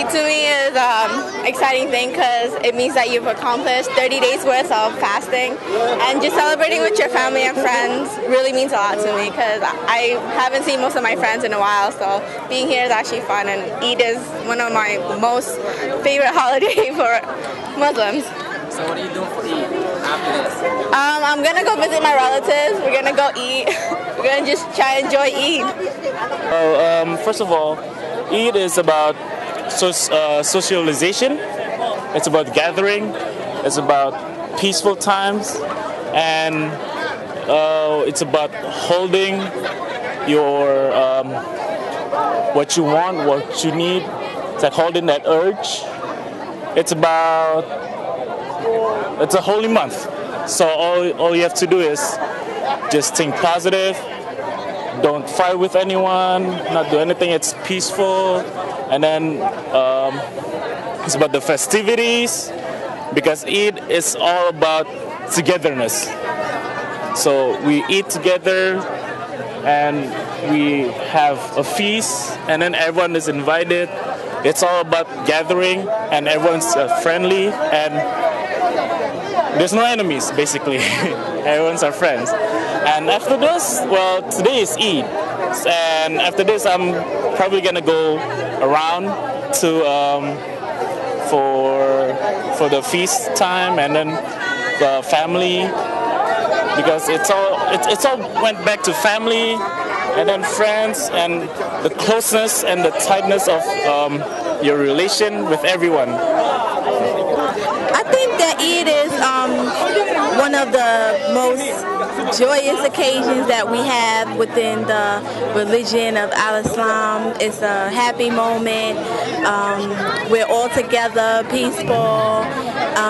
Eid to me is exciting thing because it means that you've accomplished 30 days worth of fasting, and just celebrating with your family and friends really means a lot to me because I haven't seen most of my friends in a while, so being here is actually fun, and Eid is one of my most favorite holiday for Muslims. So what are you doing for Eid after this? I'm gonna go visit my relatives. We're gonna go eat. We're gonna just try and enjoy Eid. First of all, Eid is about socialization. It's about gathering. It's about peaceful times, and it's about holding your what you want, what you need. It's like holding that urge. It's a holy month, so all you have to do is just think positive. Don't fight with anyone, not do anything. It's peaceful, and then it's about the festivities, because Eid is all about togetherness. So we eat together, and we have a feast, and then everyone is invited. It's all about gathering, and everyone's friendly, and there's no enemies, basically. Everyone's our friends. And after this, well, today is Eid. And after this, I'm probably going to go around to for the feast time, and then the family, because it's all went back to family, and then friends, and the closeness and the tightness of your relation with everyone. I think that Eid is one of the most joyous occasions that we have within the religion of Al-Islam. It's a happy moment. We're all together, peaceful,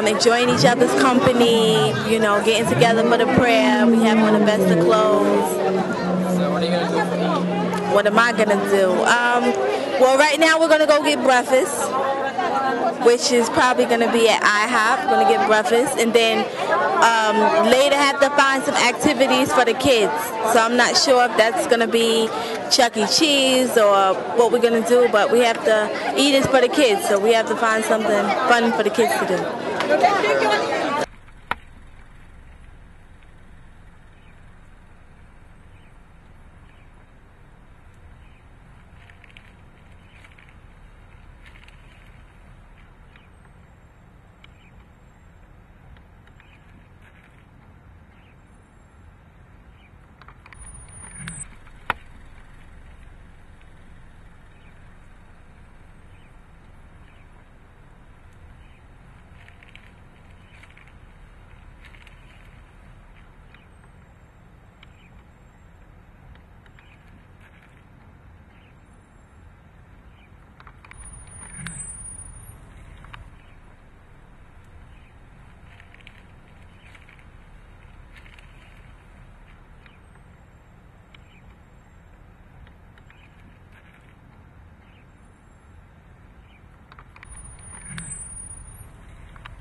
enjoying each other's company, you know, getting together for the prayer. We have on the best of clothes. So what are you going to do for Eid? What am I going to do? Well, right now we're going to go get breakfast, which is probably going to be at IHOP. Going to get breakfast, and then later have to find some activities for the kids. So I'm not sure if that's going to be Chuck E. Cheese or what we're going to do, but we have to eat it for the kids, so we have to find something fun for the kids to do.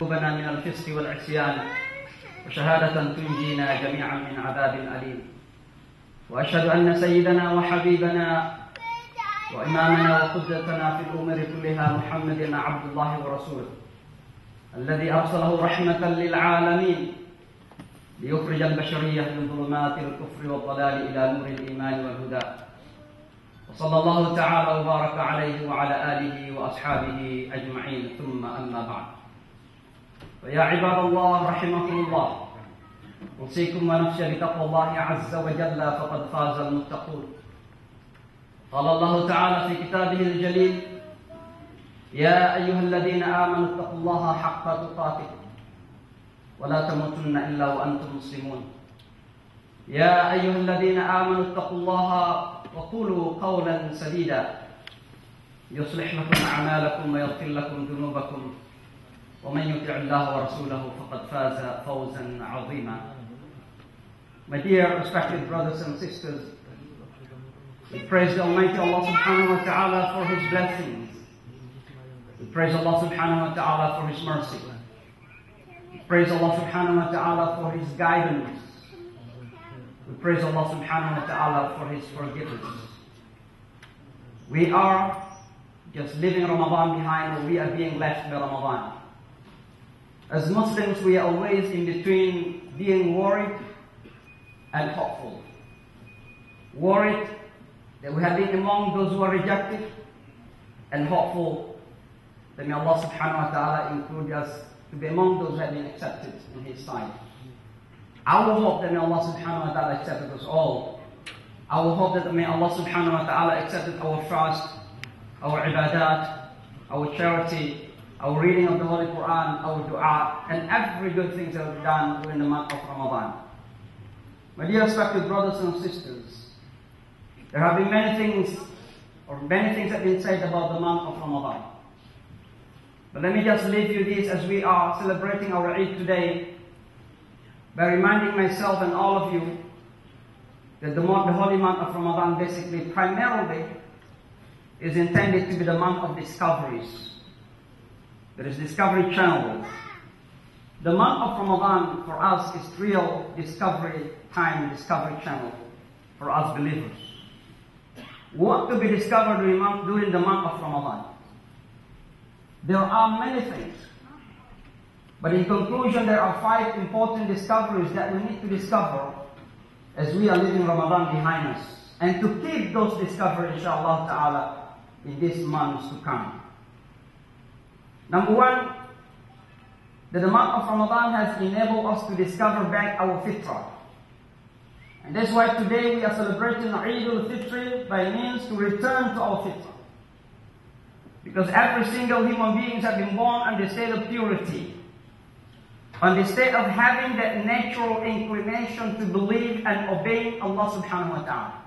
قلوبنا من الفسق والعصيان، وشهادة تنجينا جميعا من عذاب أليم. وأشهد أن سيدنا وحبيبنا وإمامنا وقدوتنا في الأمور كلها محمد عبد الله ورسوله، الذي أرسله رحمة للعالمين ليخرج البشرية من ظلمات الكفر والضلال إلى نور الإيمان والهدى. وصلى الله تعالى وبارك عليه وعلى آله وأصحابه أجمعين، ثم أما بعد. فيا عباد الله رحمكم الله، أوصيكم ونفسي بتقوى الله عز وجل، فقد فاز المتقون. قال الله تعالى في كتابه الجليل: يا أيها الذين آمنوا اتقوا الله حق تقاته ولا تموتن إلا وأنتم مسلمون. يا أيها الذين آمنوا اتقوا الله وقولوا قولا سديدا يصلح لكم أعمالكم ويغفر لكم ذنوبكم، ومن يطع الله ورسوله فقد فاز فوزا عظيما. My dear respected brothers and sisters, we praise the Almighty Allah subhanahu wa ta'ala for His blessings. We praise Allah subhanahu wa ta'ala for His mercy. We praise Allah subhanahu wa ta'ala for His guidance. We praise Allah subhanahu wa ta'ala for His forgiveness. We are just leaving Ramadan behind, or we are being left by Ramadan. As Muslims, we are always in between being worried and hopeful. Worried that we have been among those who are rejected, and hopeful that may Allah subhanahu wa ta'ala include us to be among those who have been accepted in His sight. Our hope that may Allah subhanahu wa ta'ala accept us all. Our hope that may Allah subhanahu wa ta'ala accept our fast, our ibadat, our charity, our reading of the Holy Quran, our dua, and every good thing that we've done during the month of Ramadan. My dear respected brothers and sisters, there have been many things have been said about the month of Ramadan. But let me just leave you this as we are celebrating our Eid today, by reminding myself and all of you that the holy month of Ramadan basically primarily is intended to be the month of discoveries. There is Discovery Channel. The month of Ramadan for us is real discovery time, discovery channel for us believers. What to be discovered during the month of Ramadan? There are many things. But in conclusion, there are 5 important discoveries that we need to discover as we are leaving Ramadan behind us, and to keep those discoveries, inshallah ta'ala, in these months to come. Number 1, that the month of Ramadan has enabled us to discover back our fitr. And that's why today we are celebrating Eid al-Fitr by means to return to our fitr. Because every single human being has been born in the state of purity, on the state of having that natural inclination to believe and obey Allah subhanahu wa ta'ala.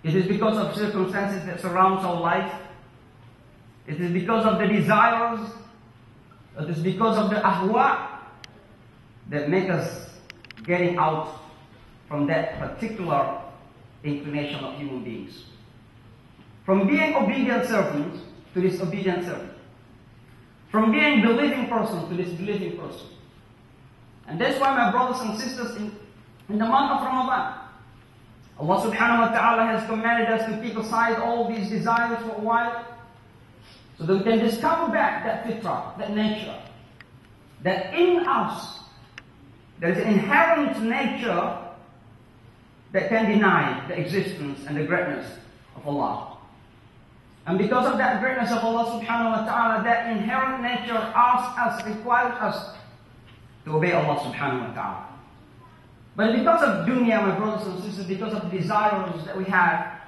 It is because of circumstances that surround our life. It is because of the desires. It is because of the ahwa that make us getting out from that particular inclination of human beings. From being obedient servants to disobedient servant. From being believing person to disbelieving person. And that's why, my brothers and sisters, in the month of Ramadan, Allah subhanahu wa ta'ala has commanded us to keep aside all these desires for a while, so that we can discover back that fitrah, that nature, that in us there is an inherent nature that can deny the existence and the greatness of Allah. And because of that greatness of Allah subhanahu wa ta'ala, that inherent nature asks us, requires us to obey Allah subhanahu wa ta'ala. But because of dunya, my brothers and sisters, because of the desires that we have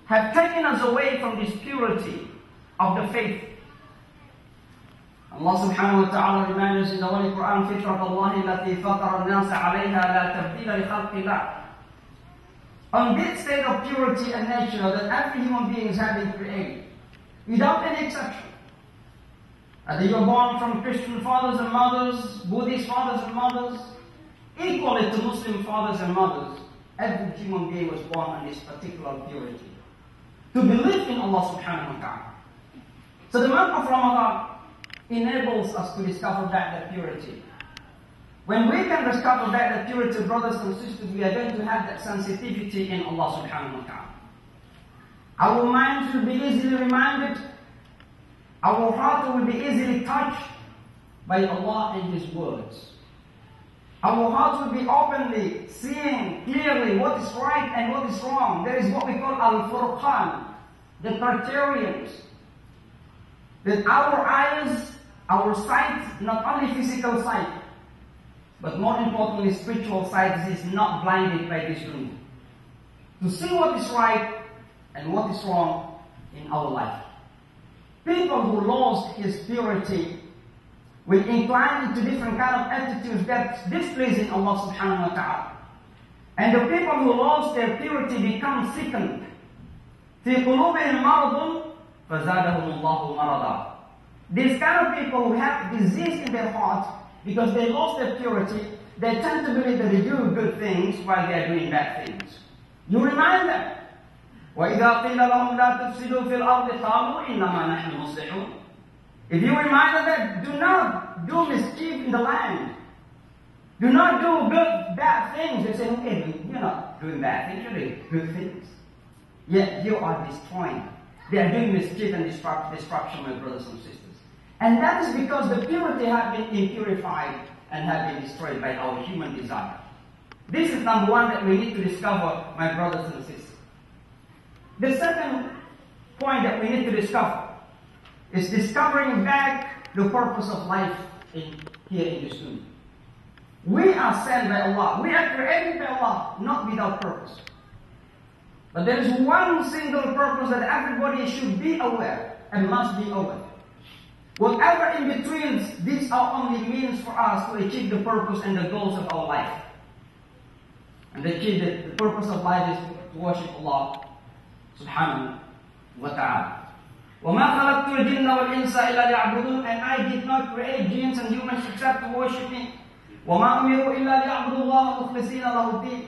taken us away from this purity of the faith. Allah subhanahu wa ta'ala reminds us in the Holy Quran, فِطْرَةَ اللَّهِ الَّتِي فَطَرَ النَّاسَ عَلَيْهَا لَا تَبْدِيلَ لِخَلْقِ اللَّهِ. On this state of purity and nature that every human being is having created, without any exception. Whether you are born from Christian fathers and mothers, Buddhist fathers and mothers, equally to Muslim fathers and mothers, every human being was born on this particular purity. To believe in Allah subhanahu wa ta'ala. So the month of Ramadan enables us to discover that purity. When we can discover that purity, brothers and sisters, we are going to have that sensitivity in Allah subhanahu wa ta'ala. Our minds will be easily reminded, our heart will be easily touched by Allah and His words. Our hearts will be openly seeing clearly what is right and what is wrong. There is what we call al-furqan, the criterions. That our eyes, our sight, not only physical sight, but more importantly spiritual sight, is not blinded by this dunya. To see what is right and what is wrong in our life. People who lost his purity will incline into different kind of attitudes that's displeasing Allah subhanahu wa ta'ala. And the people who lost their purity become sickened. فِي قُلُوبِهِمْ مَرَضٌ فَزَادَهُمُ اللَّهُ مَرَضًا. These kind of people who have disease in their heart, because they lost their purity, they tend to believe that they do good things while they are doing bad things. You remind them. وَإِذَا قِيلَ لَهُمْ لَا تُفْسِدُوا فِي الْأَرْضِ قَالُوا إِنَّمَا نَحْنُ مُصْلِحُونَ. If you remind them that do not do mischief in the land, do not do bad things, they say, okay, you're not doing bad things, you're doing good things. Yet you are destroying. they are doing mischief and destruction, my brothers and sisters. And that is because the purity has been impurified and have been destroyed by our human desire. This is number one that we need to discover, my brothers and sisters. The second point that we need to discover is discovering back the purpose of life here in this dunya. We are sent by Allah. We are created by Allah, not without purpose. But there is one single purpose that everybody should be aware and must be aware. Whatever in between, these are only means for us to achieve the purpose and the goals of our life. And achieve the purpose of life is to worship Allah subhanahu wa ta'ala. وَمَا خَلَقْتُ الْجِنَّ وَالْإِنسَ إِلَّا لِيَعْبُدُونَ. And I did not create jinns and humans except to worship me. وَمَا أُمِرُوا إِلَّا لِيَعْبُدُوا اللَّهَ مُخْلِصِينَ لَهُ الدِّينَ.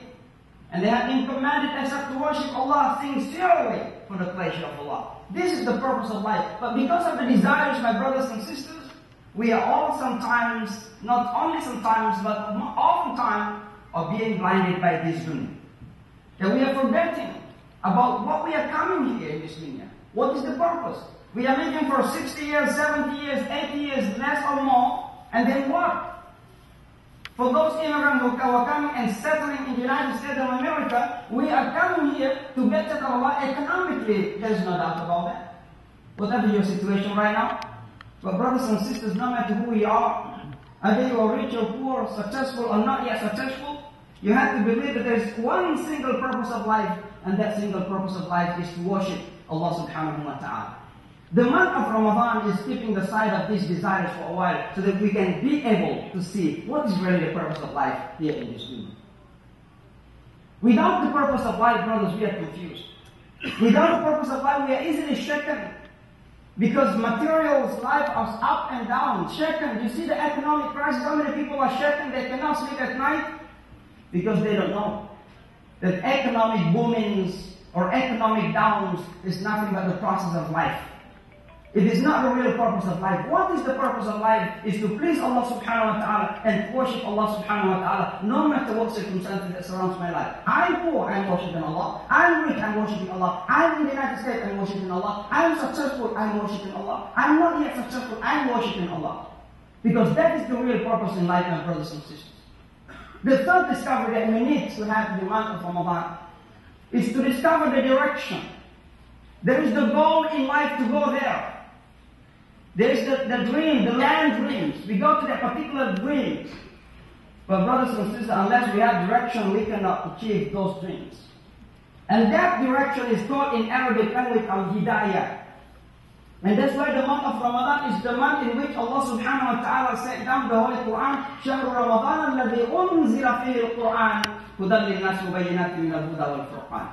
And they have been commanded except to worship Allah sincerely for the pleasure of Allah. This is the purpose of life. But because of the desires, my brothers and sisters, we are all sometimes, not only sometimes, but oftentimes, are being blinded by this dunya. That we are forgetting about what we are coming here in this dunya. What is the purpose? We are living for 60 years, 70 years, 80 years, less or more, and then what? For those immigrants who are coming and settling in the United States of America, we are coming here to better our life economically. There is no doubt about that. Whatever your situation right now, but brothers and sisters, no matter who we are, either you are rich or poor, successful or not yet successful, you have to believe that there is one single purpose of life, and that single purpose of life is to worship Allah subhanahu wa ta'ala. The month of Ramadan is keeping the side of these desires for a while so that we can be able to see what is really the purpose of life here in this world. Without the purpose of life, brothers, we are confused. Without the purpose of life, we are easily shaken. Because materials, life is up and down, shaken. You see the economic crisis, how many people are shaken, they cannot sleep at night? Because they don't know that economic boomings or economic downs is nothing but the process of life. It is not the real purpose of life. What is the purpose of life? Is to please Allah subhanahu wa ta'ala and worship Allah subhanahu wa ta'ala no matter what circumstances that surrounds my life. I'm poor, I'm worshiping Allah. I'm rich, I'm worshiping Allah. I'm in the United States, I'm worshiping Allah. I'm successful, I'm worshiping Allah. I'm not yet successful, I'm worshiping Allah. Because that is the real purpose in life, my brothers and sisters. The third discovery that we need to have in the month of Ramadan is to discover the direction. There is the goal in life to go there. There is the dream, the land dreams. We go to that particular dream. But brothers and sisters, unless we have direction, we cannot achieve those dreams. And that direction is called in Arabic language al-hidayah. And that's why the month of Ramadan is the month in which Allah subhanahu wa ta'ala sent down the Holy Quran. شَهْرُ رَمَضَانَ الَّذِي أُنزِلَ فِيهِ الْقُرْآنِ هُدًى لِلنَّاسِ وَبَيِّنَاتٍ مِنَ الْهُدَى وَالْفُرْقَانِ.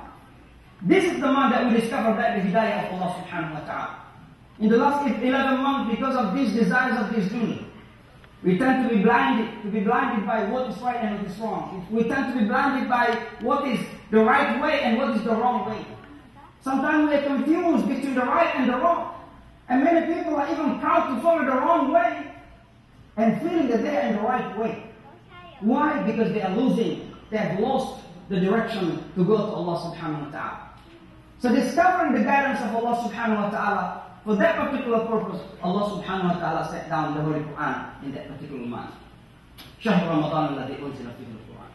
This is the month that we discover that the hidayah of Allah subhanahu wa ta'ala. In the last 11 months, because of these desires of this dunya, we tend to be blinded by what is right and what is wrong. We tend to be blinded by what is the right way and what is the wrong way. Sometimes we are confused between the right and the wrong. And many people are even proud to follow the wrong way and feeling that they are in the right way. Why? Because they are losing. They have lost the direction to go to Allah subhanahu wa ta'ala. So discovering the guidance of Allah subhanahu wa ta'ala, for that particular purpose, Allah subhanahu wa ta'ala set down the Holy Quran in that particular month. شهر رمضان الذي أنزل فيه القرآن.